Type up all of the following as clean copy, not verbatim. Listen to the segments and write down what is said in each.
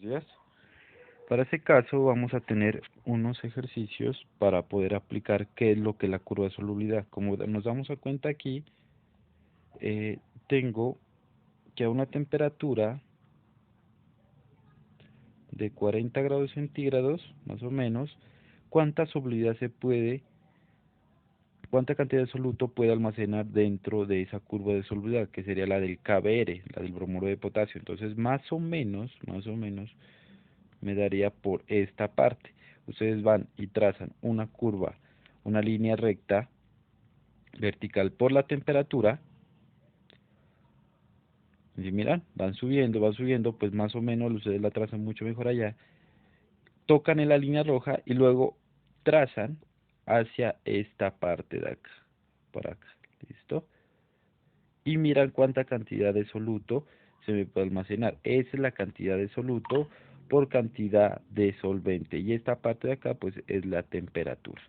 días. Para ese caso vamos a tener unos ejercicios para poder aplicar qué es lo que es la curva de solubilidad. Como nos damos a cuenta aquí, tengo que a una temperatura de 40 grados centígrados, más o menos, cuánta cantidad de soluto puede almacenar dentro de esa curva de solubilidad, que sería la del KBr, la del bromuro de potasio. Entonces, más o menos, me daría por esta parte. Ustedes van y trazan una curva, una línea recta vertical por la temperatura. Y miran, van subiendo, pues más o menos ustedes la trazan mucho mejor allá. Tocan en la línea roja y luego trazan hacia esta parte de acá, por acá, ¿listo? Y miran cuánta cantidad de soluto se me puede almacenar. Esa es la cantidad de soluto por cantidad de solvente. Y esta parte de acá, pues, es la temperatura.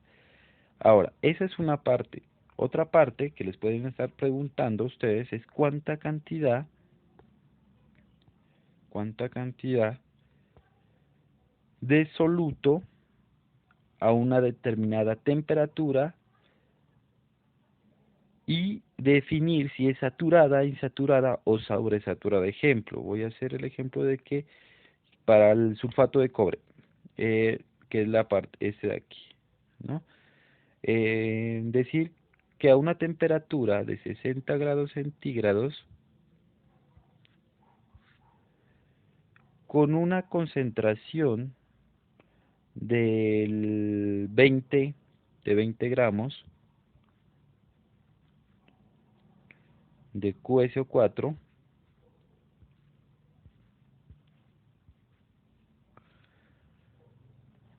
Ahora, esa es una parte. Otra parte que les pueden estar preguntando a ustedes es cuánta cantidad de soluto a una determinada temperatura y definir si es saturada, insaturada o sobresaturada. Ejemplo, voy a hacer el ejemplo de que para el sulfato de cobre, que es la parte este de aquí, ¿no? Decir que a una temperatura de 60 grados centígrados, con una concentración de 20 gramos de QSO4,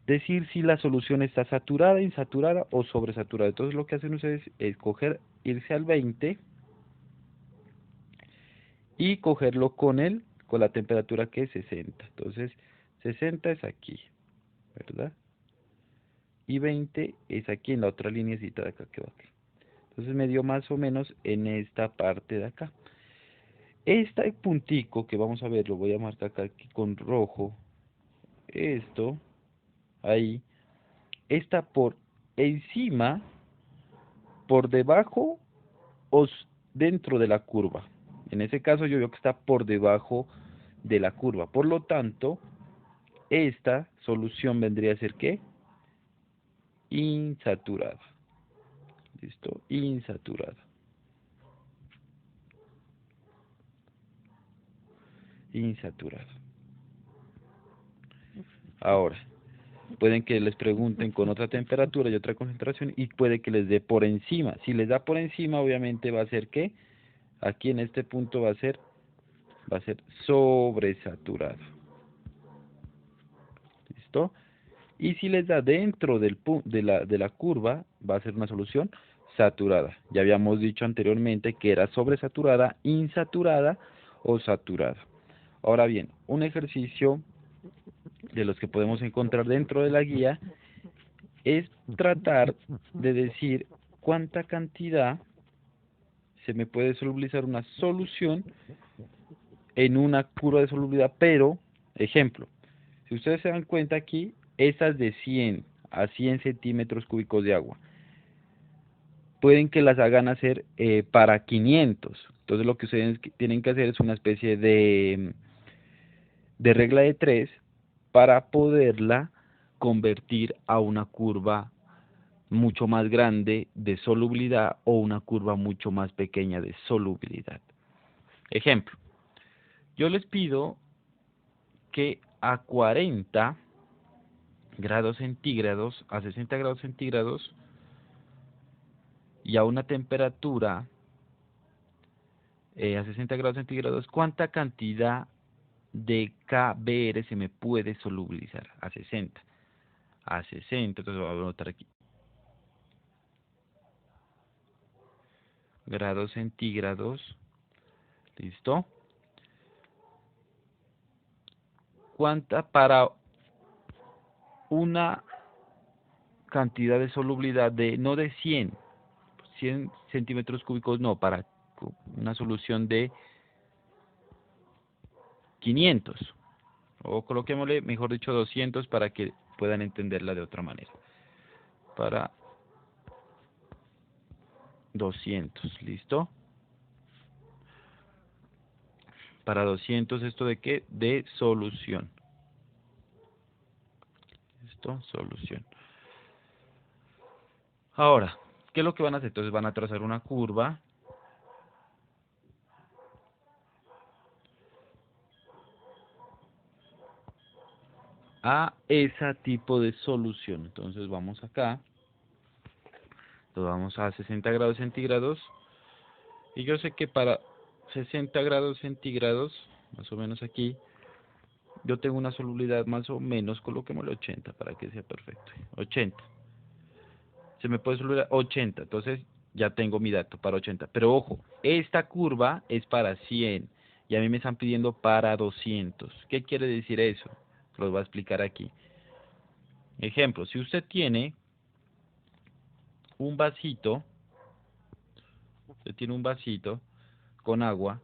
decir si la solución está saturada, insaturada o sobresaturada. Entonces lo que hacen ustedes es irse al 20 y cogerlo con la temperatura que es 60. Entonces 60 es aquí, ¿verdad? Y 20 es aquí en la otra lineecita de acá que va aquí. Entonces me dio más o menos en esta parte de acá. Este puntico que vamos a ver, lo voy a marcar acá aquí con rojo. Esto, ahí, está por encima, por debajo o dentro de la curva. En ese caso yo veo que está por debajo de la curva. Por lo tanto, esta solución vendría a ser ¿qué? Insaturada. ¿Listo? Insaturada. Insaturada. Ahora, pueden que les pregunten con otra temperatura y otra concentración y puede que les dé por encima. Si les da por encima, obviamente va a ser ¿qué? Aquí en este punto va a ser sobresaturada. ¿Listo? Y si les da dentro de la curva, va a ser una solución saturada. Ya habíamos dicho anteriormente que era sobresaturada, insaturada o saturada. Ahora bien, un ejercicio de los que podemos encontrar dentro de la guía es tratar de decir cuánta cantidad se me puede solubilizar una solución en una curva de solubilidad, pero, ejemplo, si ustedes se dan cuenta aquí, esta es de 100 a 100 centímetros cúbicos de agua. Pueden que las hagan hacer para 500. Entonces lo que ustedes tienen que hacer es una especie de regla de 3 para poderla convertir a una curva mucho más grande de solubilidad o una curva mucho más pequeña de solubilidad. Ejemplo, yo les pido que a 40 grados centígrados, a 60 grados centígrados y a una temperatura a 60 grados centígrados, ¿cuánta cantidad de KBr se me puede solubilizar? A 60. A 60, entonces voy a anotar aquí. Grados centígrados. ¿Listo? ¿Cuánta para una cantidad de solubilidad de, no de 100 centímetros cúbicos, no, para una solución de 500, o coloquémosle, mejor dicho, 200 para que puedan entenderla de otra manera. Para 200, ¿listo? Para 200, ¿esto de qué? De solución. ¿Listo? Solución. Ahora, ¿qué es lo que van a hacer? Entonces van a trazar una curva a ese tipo de solución. Entonces vamos acá, lo vamos a 60 grados centígrados, y yo sé que para 60 grados centígrados, más o menos aquí, yo tengo una solubilidad más o menos, coloquémosle 80 para que sea perfecto. 80. Se me puede solubilizar 80, entonces ya tengo mi dato para 80. Pero ojo, esta curva es para 100 y a mí me están pidiendo para 200. ¿Qué quiere decir eso? Los voy a explicar aquí. Ejemplo, si usted tiene un vasito, con agua,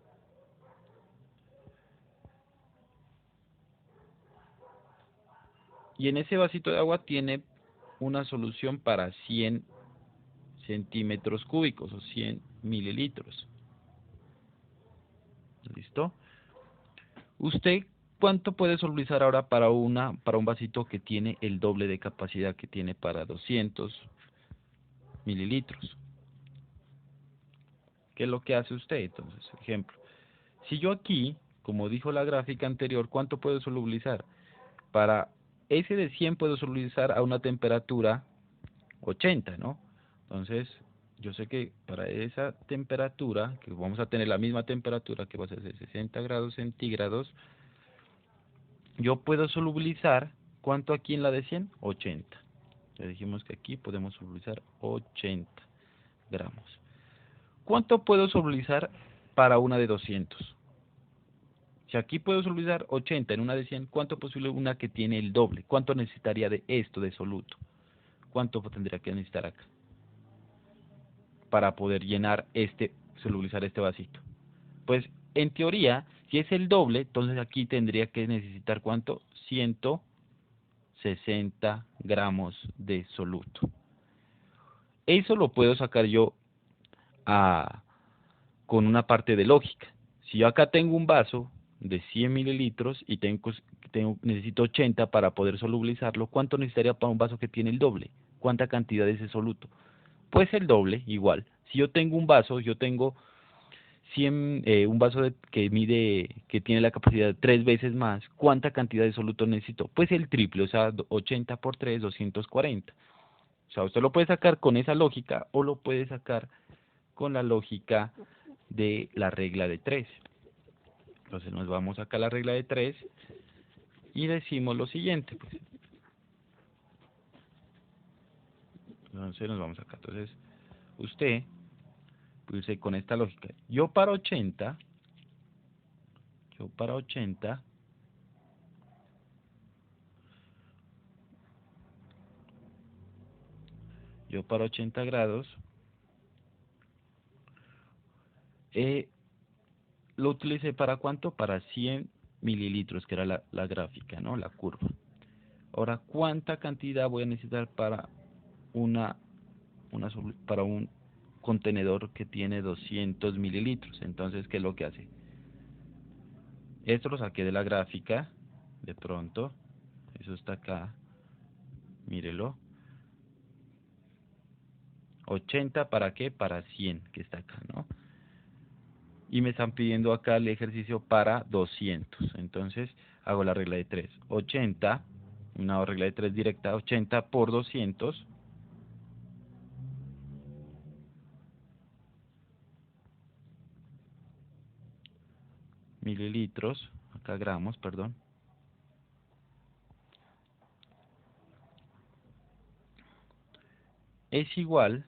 y en ese vasito de agua tiene una solución para 100 centímetros cúbicos o 100 mililitros. ¿Listo? ¿Usted cuánto puede solubilizar ahora para un vasito que tiene el doble de capacidad que tiene para 200 mililitros? ¿Qué es lo que hace usted? Entonces, ejemplo, si yo aquí, como dijo la gráfica anterior, ¿cuánto puedo solubilizar? Para ese de 100 puedo solubilizar a una temperatura 80, ¿no? Entonces, yo sé que para esa temperatura, que vamos a tener la misma temperatura, que va a ser de 60 grados centígrados, yo puedo solubilizar, ¿cuánto aquí en la de 100? 80. Ya dijimos que aquí podemos solubilizar 80 gramos. ¿Cuánto puedo solubilizar para una de 200? Si aquí puedo solubilizar 80 en una de 100, ¿cuánto es posible una que tiene el doble? ¿Cuánto necesitaría de esto, de soluto? ¿Cuánto tendría que necesitar acá para poder llenar solubilizar este vasito? Pues en teoría, si es el doble, entonces aquí tendría que necesitar ¿cuánto? 160 gramos de soluto. Eso lo puedo sacar yo con una parte de lógica. Si yo acá tengo un vaso de 100 mililitros y necesito 80 para poder solubilizarlo, ¿cuánto necesitaría para un vaso que tiene el doble? ¿Cuánta cantidad de ese soluto? Pues el doble, igual. Si yo tengo un vaso, yo tengo un vaso que tiene la capacidad de 3 veces más, ¿cuánta cantidad de soluto necesito? Pues el triple, o sea, 80 por 3, 240. O sea, usted lo puede sacar con esa lógica o lo puede sacar con la lógica de la regla de 3. Entonces nos vamos acá a la regla de 3 y decimos lo siguiente, pues. Entonces nos vamos acá. Entonces, usted, pues con esta lógica, yo para 80, yo para 80 grados, lo utilicé para ¿cuánto? Para 100 mililitros, que era la gráfica, ¿no? La curva. Ahora, ¿cuánta cantidad voy a necesitar para para un contenedor que tiene 200 mililitros? Entonces, ¿qué es lo que hace? Esto lo saqué de la gráfica, de pronto, eso está acá, mírelo. 80 ¿para qué? Para 100, que está acá, ¿no? Y me están pidiendo acá el ejercicio para 200. Entonces, hago la regla de 3. 80, una regla de 3 directa, 80 por 200. Mililitros, acá gramos, perdón. Es igual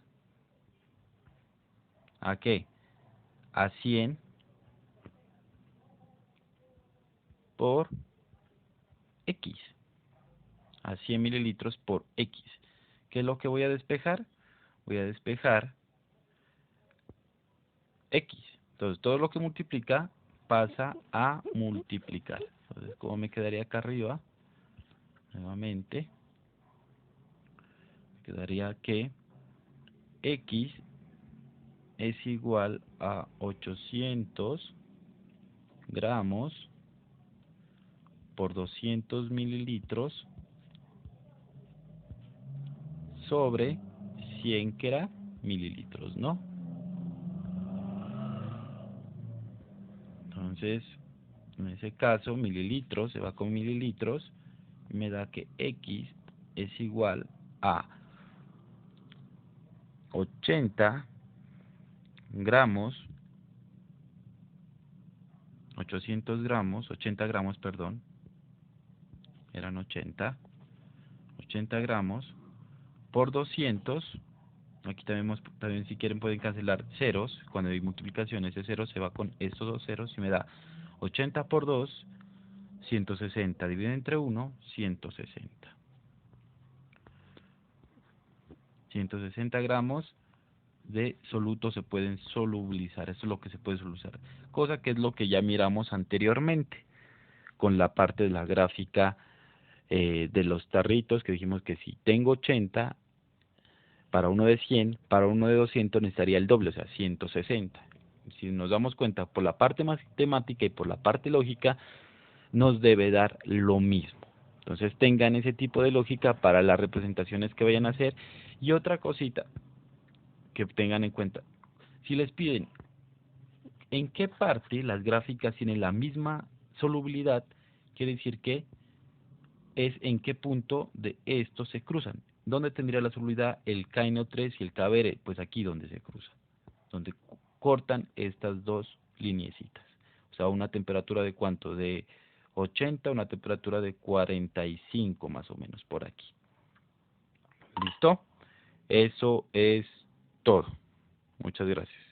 ¿a qué? A 100 por X. A 100 mililitros por X. ¿Qué es lo que voy a despejar? Voy a despejar X. Entonces, todo lo que multiplica pasa a multiplicar. Entonces, Entonces, ¿cómo me quedaría acá arriba? Nuevamente, quedaría que X es igual a 800 gramos por 200 mililitros sobre 100 que era mililitros, ¿no? Entonces, en ese caso, mililitros se va con mililitros y me da que X es igual a 80 gramos, 80 gramos, perdón, eran 80 gramos por 200. Aquí también si quieren pueden cancelar ceros. Cuando hay multiplicación, ese cero se va con estos dos ceros y me da 80 por 2, 160. Dividen entre 1, 160. 160 gramos de soluto se pueden solubilizar. Eso es lo que se puede solubilizar. Cosa que es lo que ya miramos anteriormente con la parte de la gráfica de los tarritos, que dijimos que si tengo 80, para uno de 100, para uno de 200 necesitaría el doble, o sea, 160. Si nos damos cuenta, por la parte matemática y por la parte lógica, nos debe dar lo mismo. Entonces tengan ese tipo de lógica para las representaciones que vayan a hacer. Y otra cosita que tengan en cuenta, si les piden en qué parte las gráficas tienen la misma solubilidad, quiere decir que es en qué punto de estos se cruzan. ¿Dónde tendría la solubilidad el KNO3 y el KBr? Pues aquí donde se cruzan, donde cortan estas dos lineecitas. O sea, una temperatura de ¿cuánto? De 80, una temperatura de 45 más o menos por aquí. ¿Listo? Eso es todo. Muchas gracias.